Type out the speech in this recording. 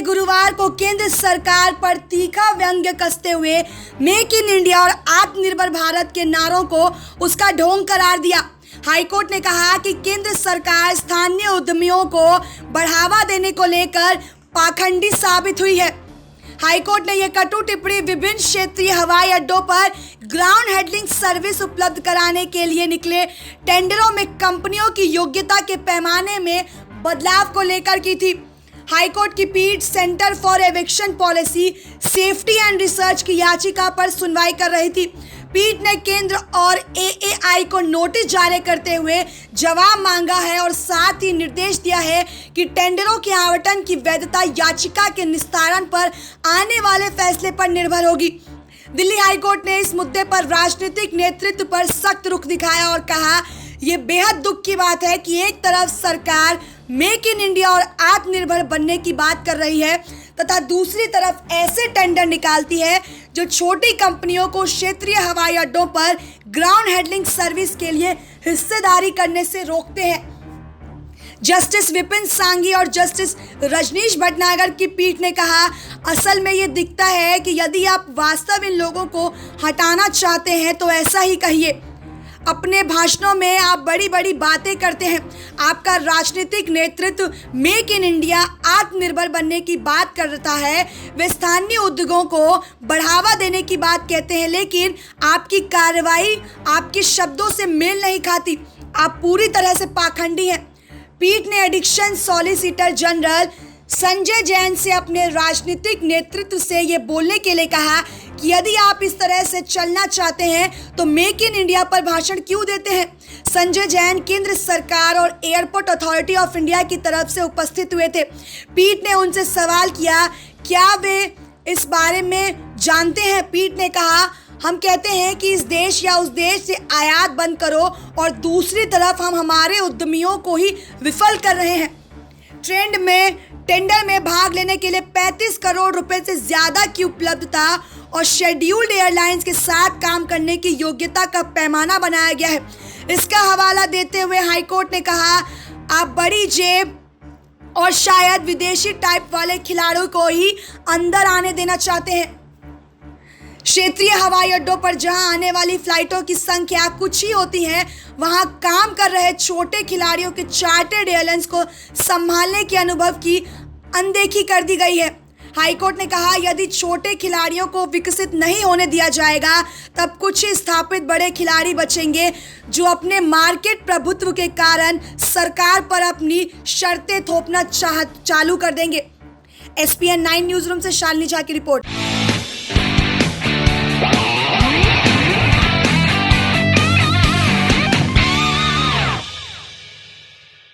गुरुवार को केंद्र सरकार पर तीखा व्यंग्य कसते हुए मेक इन इंडिया और आत्मनिर्भर भारत के नारों को उसका ढोंग करार दिया। हाईकोर्ट ने कहा कि केंद्र सरकार स्थानीय उद्यमियों को बढ़ावा देने को लेकर पाखंडी साबित हुई है। हाईकोर्ट ने यह कटु टिप्पणी विभिन्न क्षेत्रीय हवाई अड्डों पर ग्राउंड हैंडलिंग सर्विस उपलब्ध कराने के लिए निकले टेंडरों में कंपनियों की योग्यता के पैमाने में बदलाव को लेकर की थी। हाईकोर्ट की पीठ centre for eviction policy safety and research की याचिका पर सुनवाई कर रही थी। पीठ ने केंद्र और एएआई को नोटिस जारी करते हुए जवाब मांगा है और साथ ही निर्देश दिया है कि टेंडरों के आवंटन की वैधता याचिका के निस्तारण पर आने वाले फैसले पर निर्भर होगी। दिल्ली हाईकोर्ट ने इस मुद्दे पर राजनीतिक नेतृत्व पर सख्त रुख दिखाया और कहा, ये बेहद दुख की बात है कि एक तरफ सरकार मेक इन इंडिया और आत्मनिर्भर बनने की बात कर रही है तथा दूसरी तरफ ऐसे टेंडर निकालती है जो छोटी कंपनियों को क्षेत्रीय हवाई अड्डों पर ग्राउंड हैंडलिंग सर्विस के लिए हिस्सेदारी करने से रोकते हैं। जस्टिस विपिन सांघी और जस्टिस रजनीश भटनागर की पीठ ने कहा, असल में ये दिखता है कि यदि आप वास्तव इन लोगों को हटाना चाहते हैं तो ऐसा ही कहिए। अपने भाषणों में आप बड़ी बड़ी बातें करते हैं। आपका राजनीतिक नेतृत्व मेक इन इंडिया आत्मनिर्भर बनने की बात करता है, वे स्थानीय उद्योगों को बढ़ावा देने की बात कहते हैं, लेकिन आपकी कार्रवाई आपके शब्दों से मेल नहीं खाती। आप पूरी तरह से पाखंडी हैं। पीठ ने addiction solicitor general Sanjay Jain से अपने राजनीतिक नेतृत्व से ये बोलने के लिए कहा कि यदि आप इस तरह से चलना चाहते हैं तो मेक इन इंडिया पर भाषण क्यों देते हैं। संजय जैन केंद्र सरकार और एयरपोर्ट अथॉरिटी ऑफ इंडिया की तरफ से उपस्थित हुए थे। पीठ ने उनसे सवाल किया, क्या वे इस बारे में जानते हैं। पीठ ने कहा, हम कहते हैं कि इस देश या उस देश से आयात बंद करो और दूसरी तरफ हम हमारे उद्यमियों को ही विफल कर रहे हैं। टेंडर में भाग लेने के लिए 35 करोड़ रुपए से ज्यादा की उपलब्धता और शेड्यूल्ड एयरलाइंस के साथ काम करने की योग्यता का पैमाना बनाया गया है। इसका हवाला देते हुए हाईकोर्ट ने कहा, आप बड़ी जेब और शायद विदेशी टाइप वाले खिलाड़ियों को ही अंदर आने देना चाहते हैं। क्षेत्रीय हवाई अड्डों पर जहां आने वाली फ्लाइटों की संख्या कुछ ही होती है, वहां काम कर रहे छोटे खिलाड़ियों के चार्टर्ड एयरलाइंस को संभालने के अनुभव की अनदेखी कर दी गई है। हाईकोर्ट ने कहा, यदि छोटे खिलाड़ियों को विकसित नहीं होने दिया जाएगा तब कुछ ही स्थापित बड़े खिलाड़ी बचेंगे जो अपने मार्केट प्रभुत्व के कारण सरकार पर अपनी शर्तें थोपना चालू कर देंगे। SPN 9 न्यूज रूम से शालिनी झा की रिपोर्ट।